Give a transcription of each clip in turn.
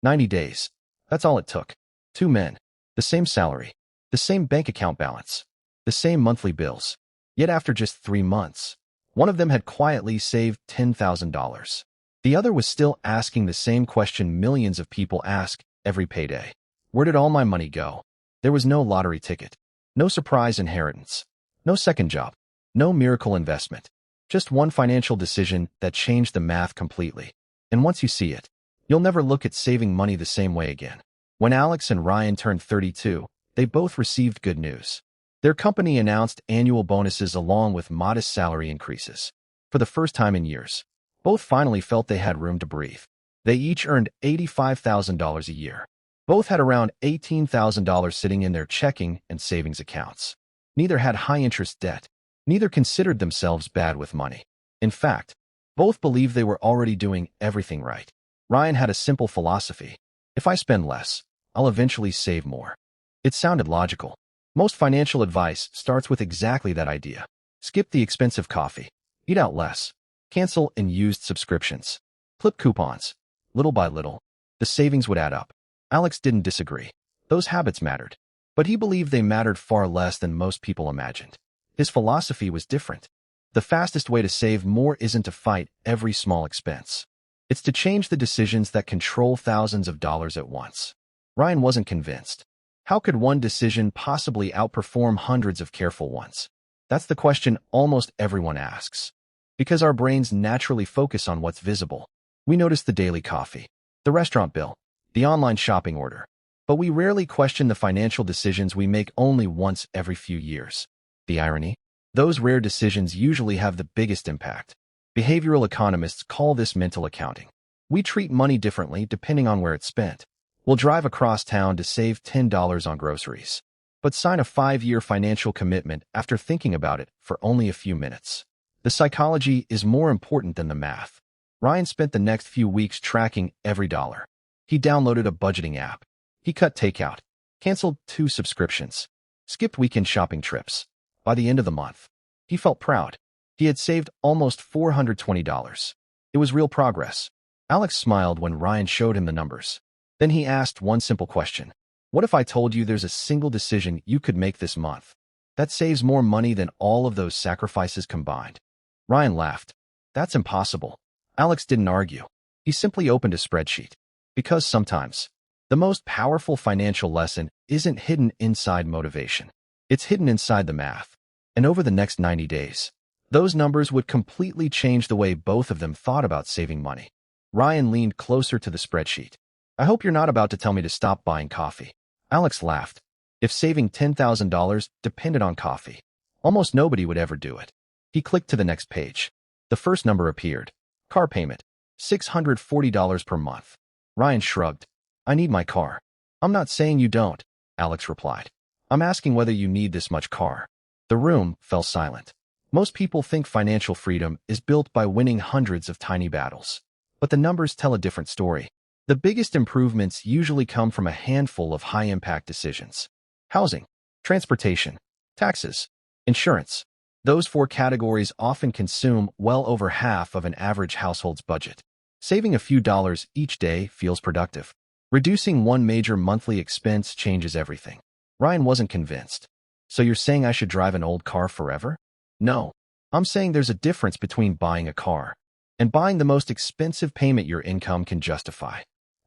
90 days. That's all it took. Two men. The same salary. The same bank account balance. The same monthly bills. Yet after just 3 months, one of them had quietly saved $10,000. The other was still asking the same question millions of people ask every payday. Where did all my money go? There was no lottery ticket. No surprise inheritance. No second job. No miracle investment. Just one financial decision that changed the math completely. And once you see it, you'll never look at saving money the same way again. When Alex and Ryan turned 32, they both received good news. Their company announced annual bonuses along with modest salary increases. For the first time in years, both finally felt they had room to breathe. They each earned $85,000 a year. Both had around $18,000 sitting in their checking and savings accounts. Neither had high-interest debt. Neither considered themselves bad with money. In fact, both believed they were already doing everything right. Ryan had a simple philosophy. If I spend less, I'll eventually save more. It sounded logical. Most financial advice starts with exactly that idea. Skip the expensive coffee. Eat out less. Cancel unused subscriptions. Clip coupons. Little by little, the savings would add up. Alex didn't disagree. Those habits mattered. But he believed they mattered far less than most people imagined. His philosophy was different. The fastest way to save more isn't to fight every small expense. It's to change the decisions that control thousands of dollars at once. Ryan wasn't convinced. How could one decision possibly outperform hundreds of careful ones? That's the question almost everyone asks. Because our brains naturally focus on what's visible. We notice the daily coffee, the restaurant bill, the online shopping order. But we rarely question the financial decisions we make only once every few years. The irony? Those rare decisions usually have the biggest impact. Behavioral economists call this mental accounting. We treat money differently depending on where it's spent. We'll drive across town to save $10 on groceries, but sign a 5-year financial commitment after thinking about it for only a few minutes. The psychology is more important than the math. Ryan spent the next few weeks tracking every dollar. He downloaded a budgeting app. He cut takeout, canceled 2 subscriptions, skipped weekend shopping trips. By the end of the month, he felt proud. He had saved almost $420. It was real progress. Alex smiled when Ryan showed him the numbers. Then he asked one simple question. What if I told you there's a single decision you could make this month that saves more money than all of those sacrifices combined? Ryan laughed. That's impossible. Alex didn't argue. He simply opened a spreadsheet. Because sometimes, the most powerful financial lesson isn't hidden inside motivation. It's hidden inside the math. And over the next 90 days, those numbers would completely change the way both of them thought about saving money. Ryan leaned closer to the spreadsheet. I hope you're not about to tell me to stop buying coffee. Alex laughed. If saving $10,000 depended on coffee, almost nobody would ever do it. He clicked to the next page. The first number appeared. Car payment, $640 per month. Ryan shrugged. I need my car. I'm not saying you don't, Alex replied. I'm asking whether you need this much car. The room fell silent. Most people think financial freedom is built by winning hundreds of tiny battles. But the numbers tell a different story. The biggest improvements usually come from a handful of high-impact decisions. Housing, transportation, taxes, insurance. Those 4 categories often consume well over half of an average household's budget. Saving a few dollars each day feels productive. Reducing one major monthly expense changes everything. Ryan wasn't convinced. So you're saying I should drive an old car forever? No. I'm saying there's a difference between buying a car and buying the most expensive payment your income can justify.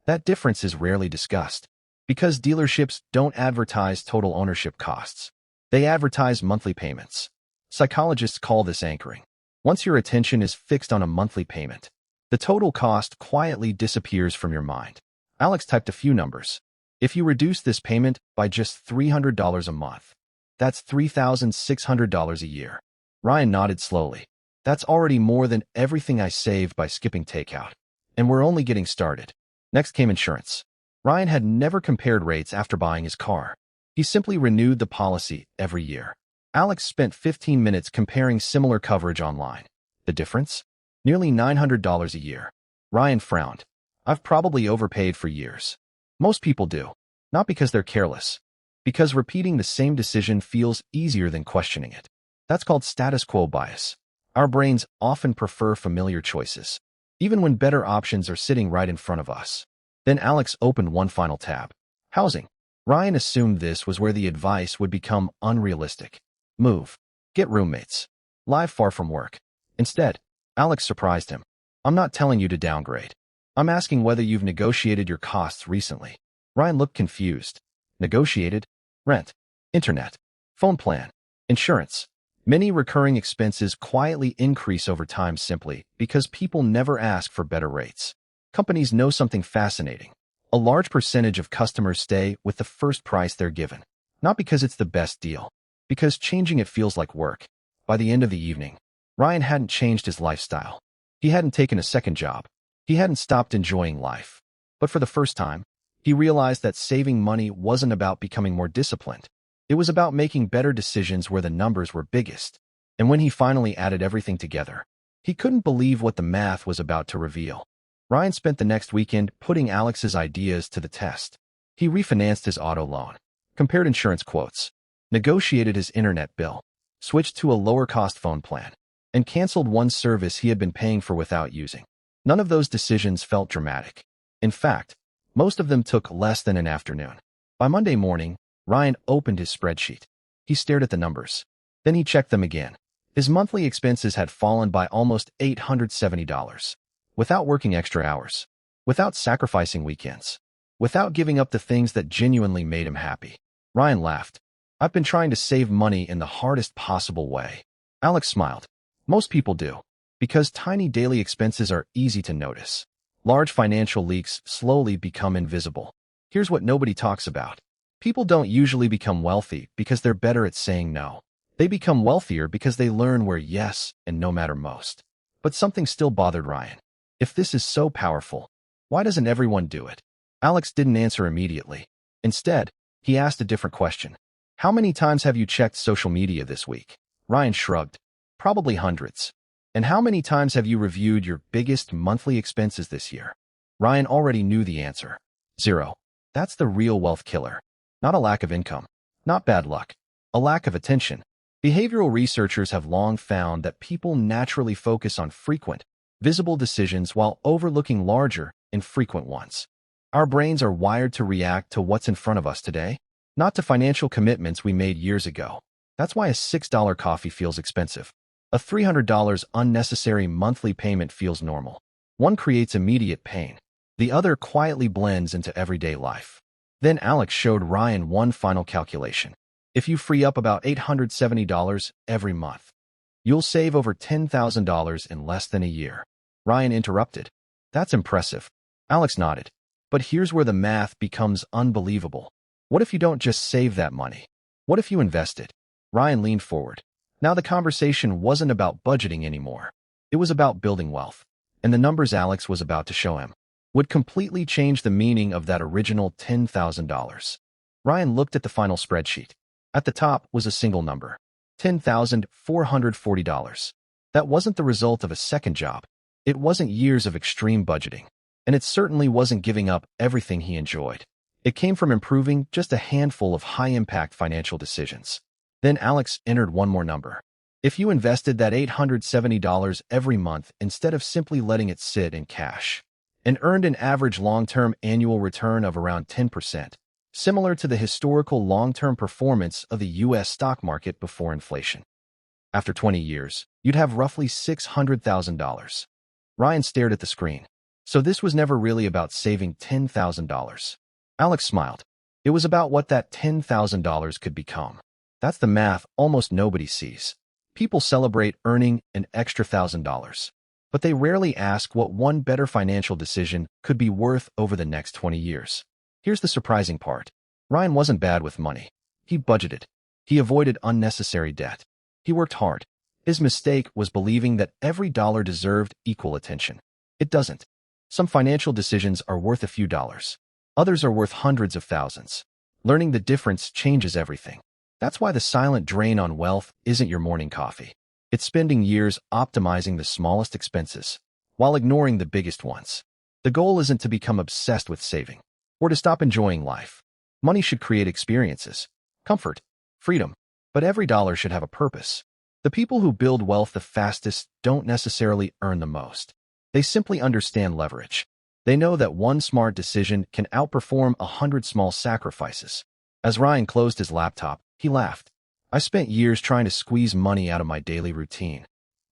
That difference is rarely discussed because dealerships don't advertise total ownership costs. They advertise monthly payments. Psychologists call this anchoring. Once your attention is fixed on a monthly payment, the total cost quietly disappears from your mind. Alex typed a few numbers. If you reduce this payment by just $300 a month, that's $3,600 a year. Ryan nodded slowly. That's already more than everything I saved by skipping takeout. And we're only getting started. Next came insurance. Ryan had never compared rates after buying his car. He simply renewed the policy every year. Alex spent 15 minutes comparing similar coverage online. The difference? Nearly $900 a year. Ryan frowned. I've probably overpaid for years. Most people do. Not because they're careless. Because repeating the same decision feels easier than questioning it. That's called status quo bias. Our brains often prefer familiar choices, even when better options are sitting right in front of us. Then Alex opened one final tab. Housing. Ryan assumed this was where the advice would become unrealistic. Move. Get roommates. Live far from work. Instead, Alex surprised him. I'm not telling you to downgrade. I'm asking whether you've negotiated your costs recently. Ryan looked confused. Negotiated? Rent. Internet. Phone plan. Insurance. Many recurring expenses quietly increase over time simply because people never ask for better rates. Companies know something fascinating. A large percentage of customers stay with the first price they're given. Not because it's the best deal, because changing it feels like work. By the end of the evening, Ryan hadn't changed his lifestyle. He hadn't taken a second job. He hadn't stopped enjoying life. But for the first time, he realized that saving money wasn't about becoming more disciplined. It was about making better decisions where the numbers were biggest. And when he finally added everything together, he couldn't believe what the math was about to reveal. Ryan spent the next weekend putting Alex's ideas to the test. He refinanced his auto loan, compared insurance quotes, negotiated his internet bill, switched to a lower-cost phone plan, and canceled one service he had been paying for without using. None of those decisions felt dramatic. In fact, most of them took less than an afternoon. By Monday morning, Ryan opened his spreadsheet. He stared at the numbers. Then he checked them again. His monthly expenses had fallen by almost $870. Without working extra hours. Without sacrificing weekends. Without giving up the things that genuinely made him happy. Ryan laughed. I've been trying to save money in the hardest possible way. Alex smiled. Most people do. Because tiny daily expenses are easy to notice. Large financial leaks slowly become invisible. Here's what nobody talks about. People don't usually become wealthy because they're better at saying no. They become wealthier because they learn where yes and no matter most. But something still bothered Ryan. If this is so powerful, why doesn't everyone do it? Alex didn't answer immediately. Instead, he asked a different question. How many times have you checked social media this week? Ryan shrugged. Probably hundreds. And how many times have you reviewed your biggest monthly expenses this year? Ryan already knew the answer. 0. That's the real wealth killer. Not a lack of income. Not bad luck. A lack of attention. Behavioral researchers have long found that people naturally focus on frequent, visible decisions while overlooking larger, infrequent ones. Our brains are wired to react to what's in front of us today, not to financial commitments we made years ago. That's why a $6 coffee feels expensive. A $300 unnecessary monthly payment feels normal. One creates immediate pain. The other quietly blends into everyday life. Then Alex showed Ryan one final calculation. If you free up about $870 every month, you'll save over $10,000 in less than a year. Ryan interrupted. That's impressive. Alex nodded. But here's where the math becomes unbelievable. What if you don't just save that money? What if you invest it? Ryan leaned forward. Now the conversation wasn't about budgeting anymore. It was about building wealth. And the numbers Alex was about to show him would completely change the meaning of that original $10,000. Ryan looked at the final spreadsheet. At the top was a single number. $10,440. That wasn't the result of a second job. It wasn't years of extreme budgeting. And it certainly wasn't giving up everything he enjoyed. It came from improving just a handful of high-impact financial decisions. Then Alex entered one more number. If you invested that $870 every month instead of simply letting it sit in cash, and earned an average long-term annual return of around 10%, similar to the historical long-term performance of the U.S. stock market before inflation. After 20 years, you'd have roughly $600,000. Ryan stared at the screen. So this was never really about saving $10,000. Alex smiled. It was about what that $10,000 could become. That's the math almost nobody sees. People celebrate earning an extra $1,000, but they rarely ask what one better financial decision could be worth over the next 20 years. Here's the surprising part. Ryan wasn't bad with money. He budgeted. He avoided unnecessary debt. He worked hard. His mistake was believing that every dollar deserved equal attention. It doesn't. Some financial decisions are worth a few dollars. Others are worth hundreds of thousands. Learning the difference changes everything. That's why the silent drain on wealth isn't your morning coffee. It's spending years optimizing the smallest expenses while ignoring the biggest ones. The goal isn't to become obsessed with saving or to stop enjoying life. Money should create experiences, comfort, freedom, but every dollar should have a purpose. The people who build wealth the fastest don't necessarily earn the most. They simply understand leverage. They know that one smart decision can outperform 100 small sacrifices. As Ryan closed his laptop, he laughed. I spent years trying to squeeze money out of my daily routine,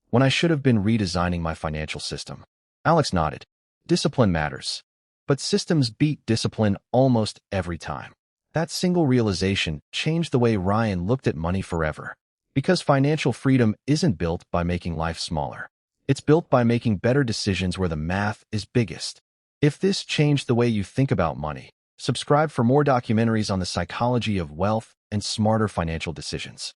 when I should have been redesigning my financial system. Alex nodded. Discipline matters. But systems beat discipline almost every time. That single realization changed the way Ryan looked at money forever. Because financial freedom isn't built by making life smaller. It's built by making better decisions where the math is biggest. If this changed the way you think about money, subscribe for more documentaries on the psychology of wealth and smarter financial decisions.